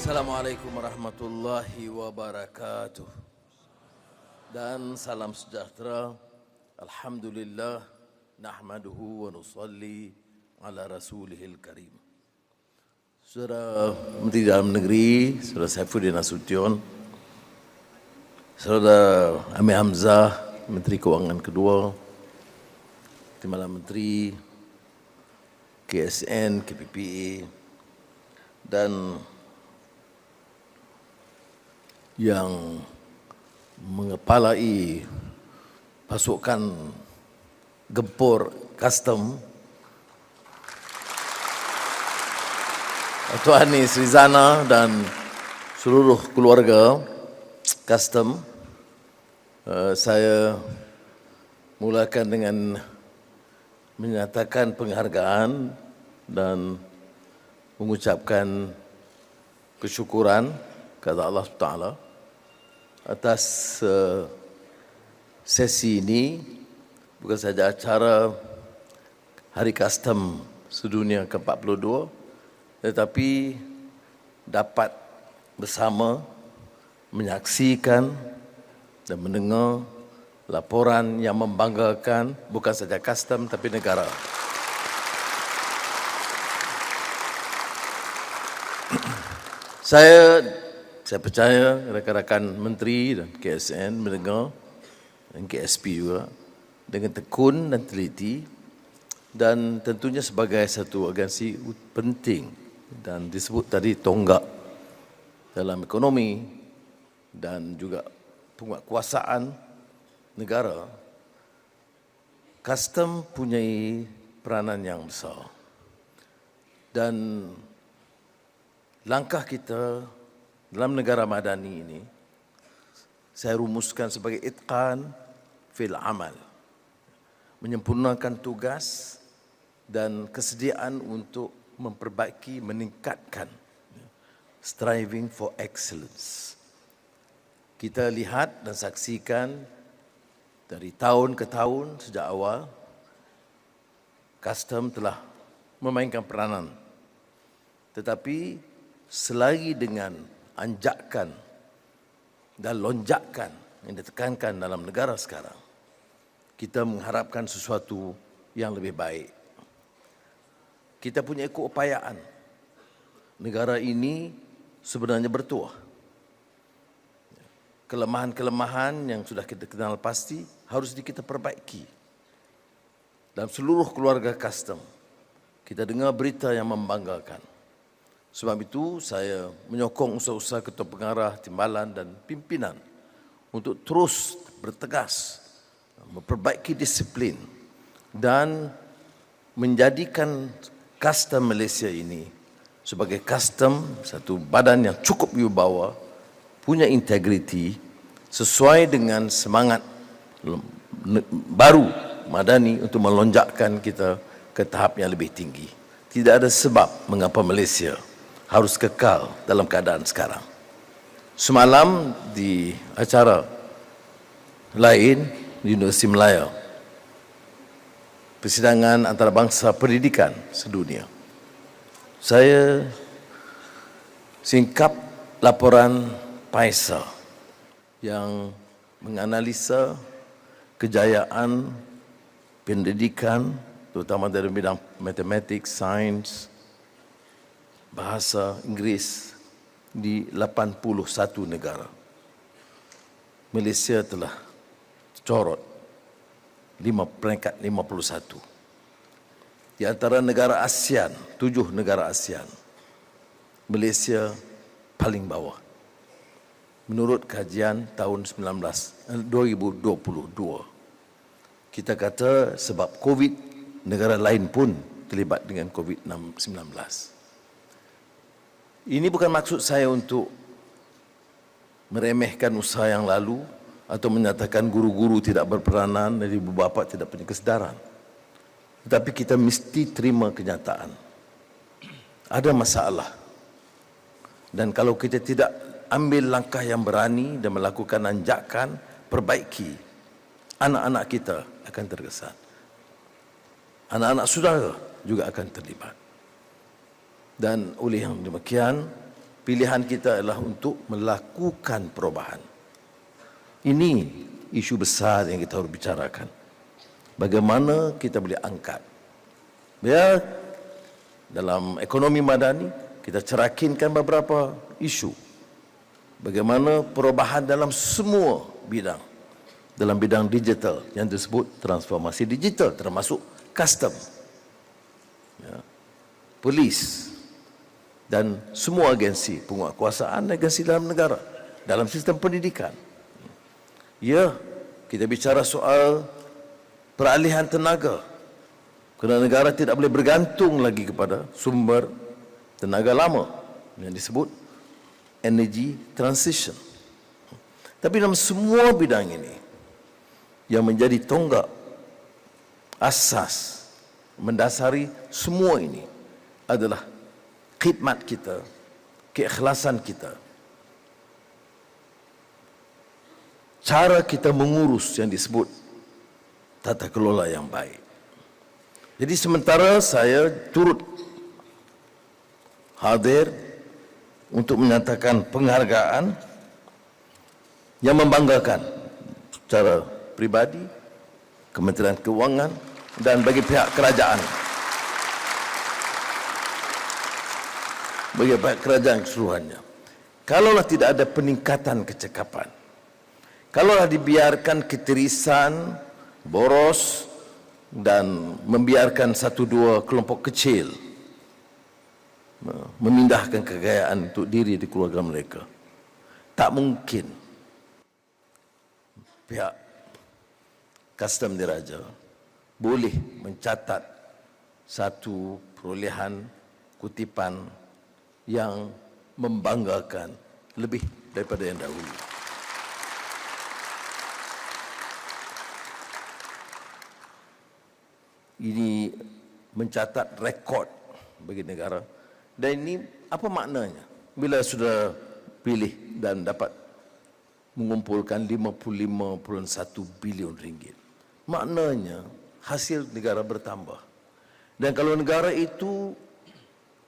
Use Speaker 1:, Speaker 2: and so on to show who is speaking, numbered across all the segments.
Speaker 1: Assalamualaikum warahmatullahi wabarakatuh. Dan salam sejahtera. Alhamdulillah nahmaduhu wa nusalli ala rasulihil karim. Saudara Menteri Dalam Negeri, Saudara Saifuddin Nasution, Saudara Amir Hamzah, Menteri Kewangan kedua, Timbalan Menteri, KSN, KPPA, dan yang mengepalai pasukan gempur custom, Tuan Ani Srizana dan seluruh keluarga custom. Saya mulakan dengan menyatakan penghargaan dan mengucapkan kesyukuran kepada Allah Taala atas sesi ini, bukan saja acara Hari Custom Sedunia ke-42, tetapi dapat bersama menyaksikan dan mendengar laporan yang membanggakan bukan saja custom tapi negara. Saya percaya rakan-rakan menteri dan KSN mendengar, dan KSP juga, dengan tekun dan teliti, dan tentunya sebagai satu agensi penting dan disebut tadi tonggak dalam ekonomi dan juga penguatkuasaan negara. Custom punyai peranan yang besar. Dan langkah kita dalam negara madani ini, saya rumuskan sebagai itqan fil amal. Menyempurnakan tugas dan kesediaan untuk memperbaiki, meningkatkan. Striving for excellence. Kita lihat dan saksikan dari tahun ke tahun sejak awal, custom telah memainkan peranan. Tetapi selagi dengan anjakan dan lonjakan yang ditekankan dalam negara sekarang, kita mengharapkan sesuatu yang lebih baik. Kita punya keupayaan. Negara ini sebenarnya bertuah. Kelemahan-kelemahan yang sudah kita kenal pasti harus kita perbaiki. Dalam seluruh keluarga custom, kita dengar berita yang membanggakan. Sebab itu saya menyokong usaha-usaha ketua pengarah, timbalan dan pimpinan untuk terus bertegas, memperbaiki disiplin dan menjadikan custom Malaysia ini sebagai custom, satu badan yang cukup wibawa, punya integriti, sesuai dengan semangat baru madani untuk melonjakkan kita ke tahap yang lebih tinggi. Tidak ada sebab mengapa Malaysia harus kekal dalam keadaan sekarang. Semalam di acara lain di Universiti Melaya, persidangan antarabangsa pendidikan sedunia, saya singkap laporan PAISA yang menganalisa kejayaan pendidikan terutama dari bidang matematik, sains, bahasa Inggeris di 81 negara. Malaysia telah corot peringkat 51. Di antara negara ASEAN, 7 negara ASEAN, Malaysia paling bawah. Menurut kajian tahun 2022. Kita kata sebab COVID, negara lain pun terlibat dengan COVID-19. Ini bukan maksud saya untuk meremehkan usaha yang lalu atau menyatakan guru-guru tidak berperanan dan ibu bapa tidak punya kesedaran. Tetapi kita mesti terima kenyataan. Ada masalah. Dan kalau kita tidak ambil langkah yang berani dan melakukan anjakan, perbaiki, anak-anak kita akan terkesan. Anak-anak saudara juga akan terlibat. Dan oleh yang demikian, pilihan kita adalah untuk melakukan perubahan. Ini isu besar yang kita harus bicarakan. Bagaimana kita boleh angkat. Biar dalam ekonomi madani, kita cerakinkan beberapa isu. Bagaimana perubahan dalam semua bidang. Dalam bidang digital yang disebut transformasi digital, termasuk custom, ya, polis, dan semua agensi penguatkuasaan agensi dalam negara, dalam sistem pendidikan. Ya, kita bicara soal peralihan tenaga. Kerana negara tidak boleh bergantung lagi kepada sumber tenaga lama yang disebut energy transition. Tapi dalam semua bidang ini, yang menjadi tonggak asas mendasari semua ini adalah khidmat kita, keikhlasan kita, cara kita mengurus yang disebut tata kelola yang baik. Jadi sementara saya turut hadir untuk menyatakan penghargaan yang membanggakan secara pribadi, Kementerian Keuangan dan bagi pihak kerajaan. Bagi pihak kerajaan keseluruhannya. Kalaulah tidak ada peningkatan kecekapan, kalaulah dibiarkan ketirisan, boros dan membiarkan satu dua kelompok kecil memindahkan kekayaan untuk diri di keluarga mereka, tak mungkin pihak Kastam Diraja boleh mencatat satu perolehan kutipan yang membanggakan lebih daripada yang dahulu. Ini mencatat rekod bagi negara. Dan ini apa maknanya? Bila sudah pilih dan dapat mengumpulkan 55.1 bilion ringgit. Maknanya hasil negara bertambah. Dan kalau negara itu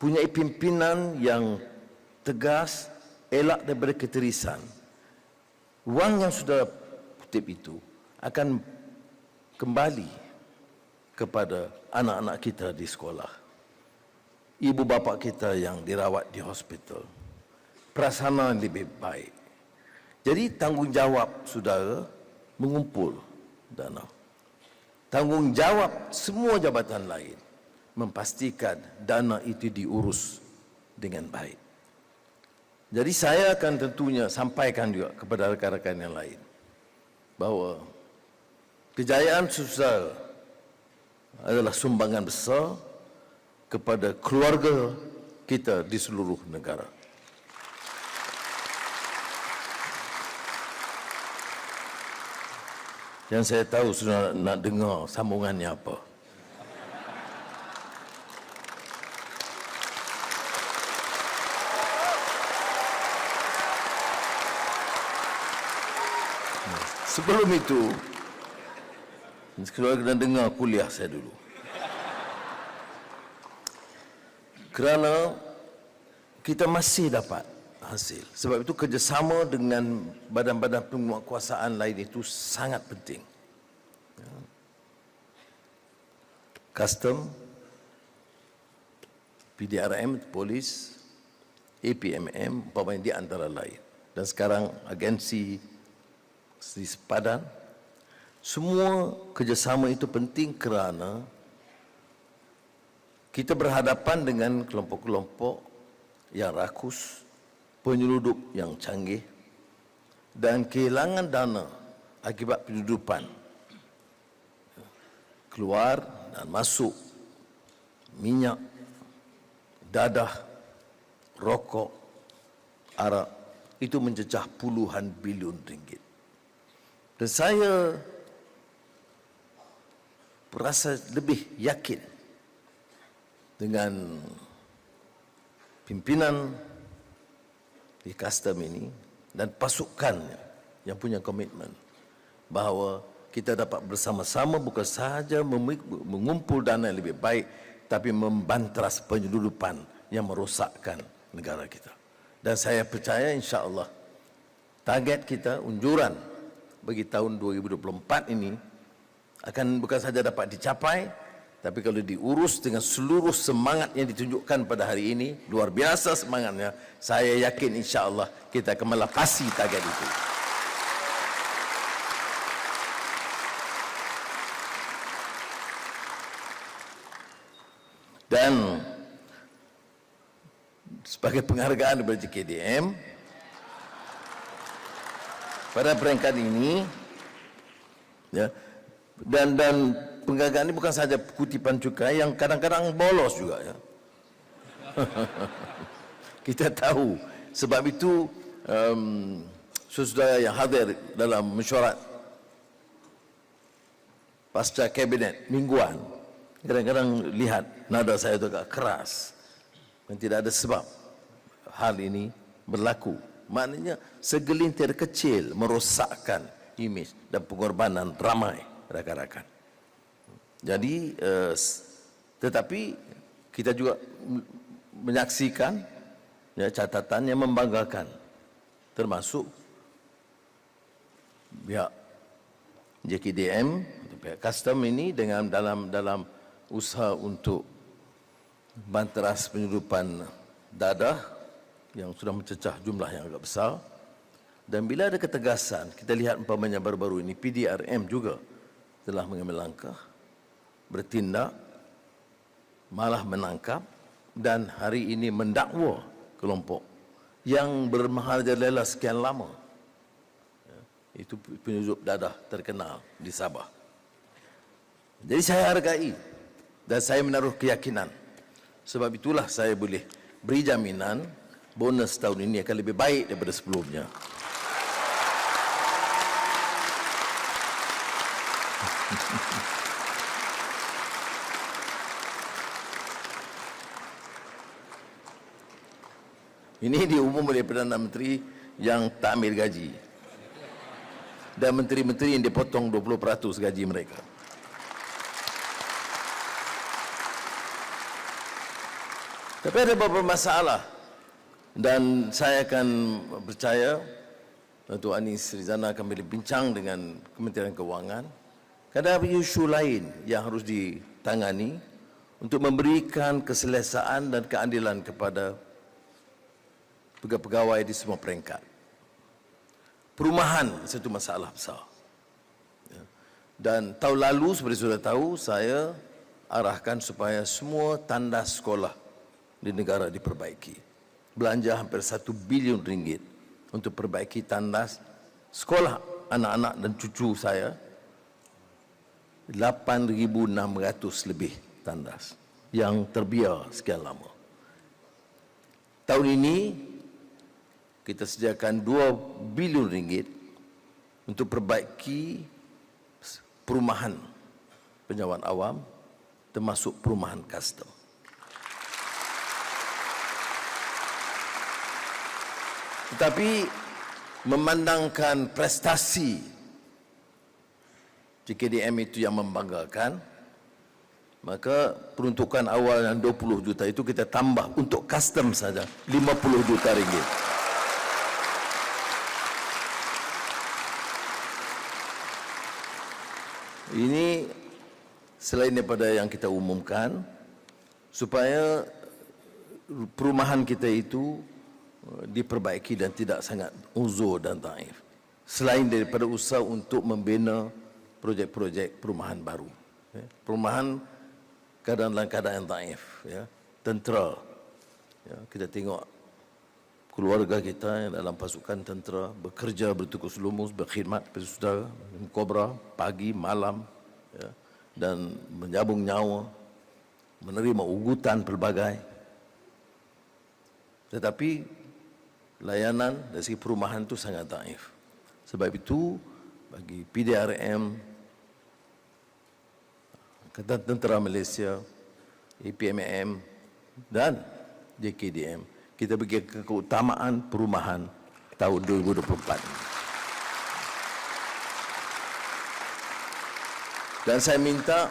Speaker 1: punya pimpinan yang tegas, elak daripada ketirisan, wang yang sudah kutip itu akan kembali kepada anak-anak kita di sekolah, ibu bapa kita yang dirawat di hospital, prasarana lebih baik. Jadi tanggungjawab saudara mengumpul dana. Tanggungjawab semua jabatan lain memastikan dana itu diurus dengan baik. Jadi saya akan tentunya sampaikan juga kepada rakan-rakan yang lain bahawa kejayaan sosial adalah sumbangan besar kepada keluarga kita di seluruh negara. Yang saya tahu sudah nak dengar sambungannya apa. Sebelum itu, kita kena dengar kuliah saya dulu. Kerana kita masih dapat hasil. Sebab itu kerjasama dengan badan-badan penguatkuasaan lain itu sangat penting. Custom, PDRM, polis, APMM, umpamanya di antara lain. Dan sekarang agensi di sepadan, semua kerjasama itu penting kerana kita berhadapan dengan kelompok-kelompok yang rakus, penyelundup yang canggih dan kehilangan dana akibat penyeludupan. Keluar dan masuk minyak, dadah, rokok, arak, itu menjejah puluhan bilion ringgit. Dan saya berasa lebih yakin dengan pimpinan di custom ini dan pasukannya yang punya komitmen bahawa kita dapat bersama-sama bukan sahaja mengumpul dana yang lebih baik, tapi membantras penyeludupan yang merosakkan negara kita. Dan saya percaya insya-Allah target kita unjuran bagi tahun 2024 ini akan bukan saja dapat dicapai, tapi kalau diurus dengan seluruh semangat yang ditunjukkan pada hari ini, luar biasa semangatnya, saya yakin insya-Allah kita akan melapasi target itu. Dan sebagai penghargaan kepada JKDM, pada peringkat ini, ya, dan penghargaan ini bukan saja kutipan cukai yang kadang-kadang bolos juga, ya. Kita tahu, sebab itu saudara yang hadir dalam mesyuarat pasca kabinet mingguan, kadang-kadang lihat nada saya itu agak keras, dan tidak ada sebab hal ini berlaku. Maknanya segelintir kecil merosakkan imej dan pengorbanan ramai rakan-rakan. Jadi, tetapi kita juga menyaksikan, ya, catatan yang membanggakan, termasuk pihak JKDM, pihak custom ini dengan dalam usaha untuk banteras penyeludupan dadah yang sudah mencecah jumlah yang agak besar. Dan bila ada ketegasan, kita lihat umpamanya baru-baru ini PDRM juga telah mengambil langkah, bertindak, malah menangkap dan hari ini mendakwa kelompok yang bermerajalela sekian lama. Itu penyeludup dadah terkenal di Sabah. Jadi saya hargai dan saya menaruh keyakinan. Sebab itulah saya boleh beri jaminan bonus tahun ini akan lebih baik daripada sebelumnya. Ini diumum oleh Perdana Menteri yang tak ambil gaji. Dan menteri-menteri yang dipotong 20% gaji mereka. Tapi ada beberapa masalah. Dan saya akan percaya Datuk Anis Rizana akan berbincang dengan Kementerian Kewangan. Ada isu lain yang harus ditangani untuk memberikan keselesaan dan keadilan kepada pegawai di semua peringkat. Perumahan satu masalah besar. Dan tahun lalu seperti sudah tahu, saya arahkan supaya semua tandas sekolah di negara diperbaiki. Belanja hampir 1 bilion ringgit untuk perbaiki tandas sekolah anak-anak dan cucu saya. 8,600 lebih tandas yang terbiar sekian lama. Tahun ini kita sediakan 2 bilion ringgit untuk perbaiki perumahan penyewahan awam, termasuk perumahan custom. Tetapi memandangkan prestasi JKDM itu yang membanggakan, maka peruntukan awal yang 20 juta itu kita tambah untuk custom saja 50 juta ringgit. Ini selain daripada yang kita umumkan, supaya perumahan kita itu diperbaiki dan tidak sangat uzur dan daif. Selain daripada usaha untuk membina projek-projek perumahan baru. Perumahan dalam keadaan yang daif. Tentera. Kita tengok keluarga kita yang dalam pasukan tentera bekerja bertukus lumus, berkhidmat kepada saudara, kobra, pagi, malam, dan menyabung nyawa, menerima ugutan pelbagai. Tetapi layanan dari segi perumahan itu sangat daif. Sebab itu bagi PDRM, Angkatan Tentera Malaysia, APMM dan JKDM, kita bagi keutamaan perumahan tahun 2024. Dan saya minta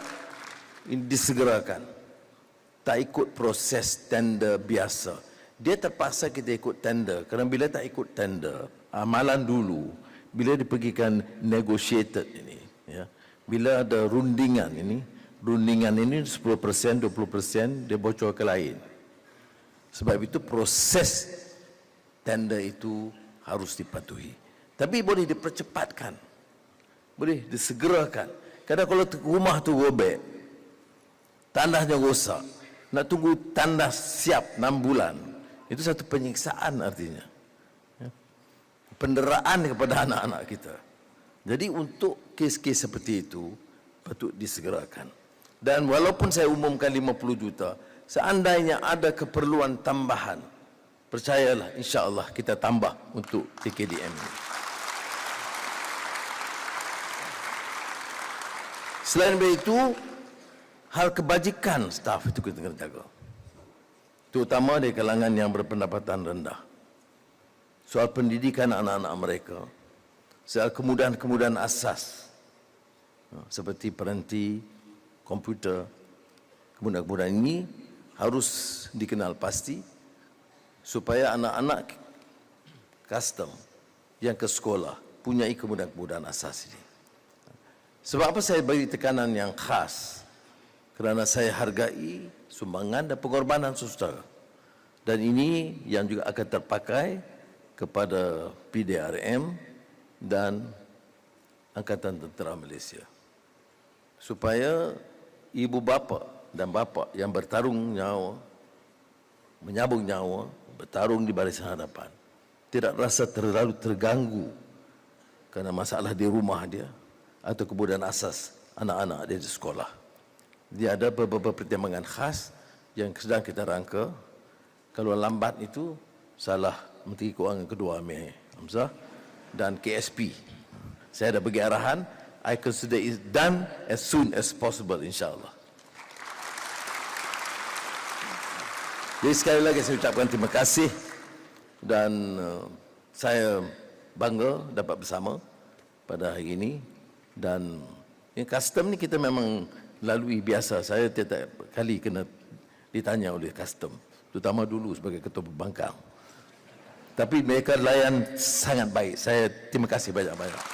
Speaker 1: ini disegerakan. Tak ikut proses tender biasa. dia terpaksa kita ikut tender. Kerana bila tak ikut tender, amalan dulu, bila dipergikan negotiated ini, ya, bila ada rundingan ini 10%, 20% dia bocor ke lain. Sebab itu proses tender itu harus dipatuhi. Tapi boleh dipercepatkan, boleh disegerakan. Kadang kalau rumah tu robek, tandasnya rosak, nak tunggu tandas siap 6 bulan, itu satu penyiksaan artinya, ya. Penderaan kepada anak-anak kita. Jadi untuk kes-kes seperti itu patut disegerakan. Dan walaupun saya umumkan 50 juta, seandainya ada keperluan tambahan, percayalah, insya-Allah kita tambah untuk TKDM ini. Selain itu, hal kebajikan staf itu kita kena jaga, terutama di kalangan yang berpendapatan rendah. Soal pendidikan anak-anak mereka, soal kemudahan-kemudahan asas seperti peranti, komputer, kemudahan-kemudahan ini harus dikenal pasti supaya anak-anak custom yang ke sekolah punyai kemudahan-kemudahan asas ini. Sebab apa saya beri tekanan yang khas? Kerana saya hargai sumbangan dan pengorbanan saudara. Dan ini yang juga akan terpakai kepada PDRM dan Angkatan Tentera Malaysia. Supaya ibu bapa dan bapa yang bertarung nyawa, menyabung nyawa, bertarung di barisan hadapan, tidak rasa terlalu terganggu kerana masalah di rumah dia atau kemudahan asas anak-anak dia di sekolah. Dia ada beberapa pertimbangan khas yang sedang kita rangka. Kalau lambat itu salah Menteri Keuangan kedua Amir Hamzah dan KSP. Saya dah bagi arahan, I consider it done as soon as possible, insya-Allah. Jadi sekali lagi saya ucapkan terima kasih dan saya bangga dapat bersama pada hari ini. Dan yang custom ni kita memang lalui biasa. Saya tiap kali kena ditanya oleh custom, terutama dulu sebagai ketua pembangkang. Tapi mereka layan sangat baik. Saya terima kasih banyak-banyak.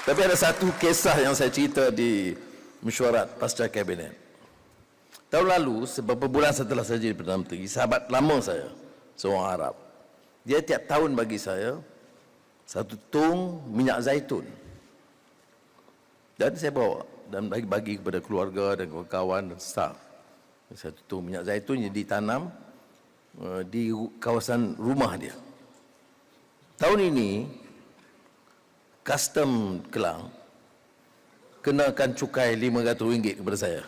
Speaker 1: Tapi ada satu kisah yang saya cerita di mesyuarat pasca kabinet. Tahun lalu, beberapa bulan setelah saya jadi Perdana Menteri, sahabat lama saya, seorang Arab, dia tiap tahun bagi saya 1 tong minyak zaitun. Dan saya bawa dan bagi kepada keluarga dan kawan dan staf. 1 tong minyak zaitun yang ditanam di kawasan rumah dia. Tahun ini, custom Kelang kenakan cukai RM500 kepada saya.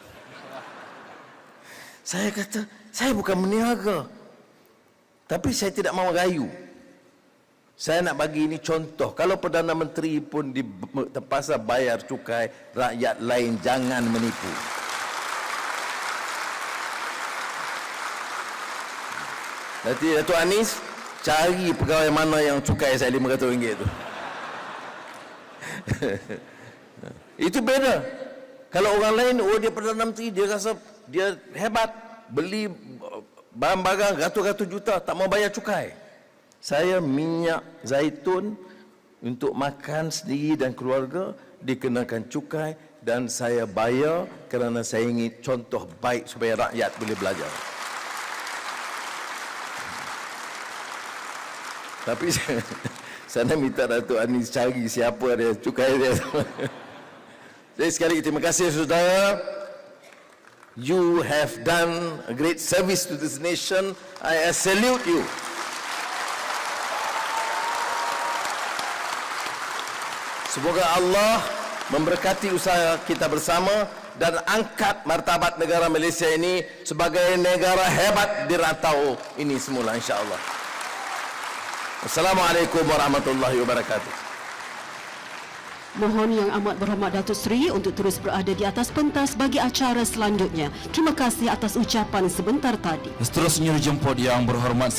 Speaker 1: Saya kata, saya bukan meniaga. Tapi saya tidak mahu rayu. Saya nak bagi ini contoh. Kalau Perdana Menteri pun terpaksa bayar cukai, rakyat lain jangan menipu. Nanti Datuk Anis cari pegawai mana yang cukai saya RM500 itu. Itu beda. Kalau orang lain, oh dia Perdana Menteri, dia rasa dia hebat, beli barang-barang ratus-ratus juta, tak mau bayar cukai. Saya minyak zaitun untuk makan sendiri dan keluarga dikenakan cukai dan saya bayar kerana saya ingin contoh baik supaya rakyat boleh belajar. Tapi saya nak minta Datuk Anis cari siapa dia cukai dia. Jadi sekali lagi terima kasih saudara. You have done a great service to this nation. I salute you. Semoga Allah memberkati usaha kita bersama dan angkat martabat negara Malaysia ini sebagai negara hebat di rantau ini semula, insya-Allah. Assalamualaikum warahmatullahi wabarakatuh.
Speaker 2: Mohon Yang Amat Berhormat Datuk Seri untuk terus berada di atas pentas bagi acara selanjutnya. Terima kasih atas ucapan sebentar tadi.
Speaker 3: Seterusnya dijemput Yang Berhormat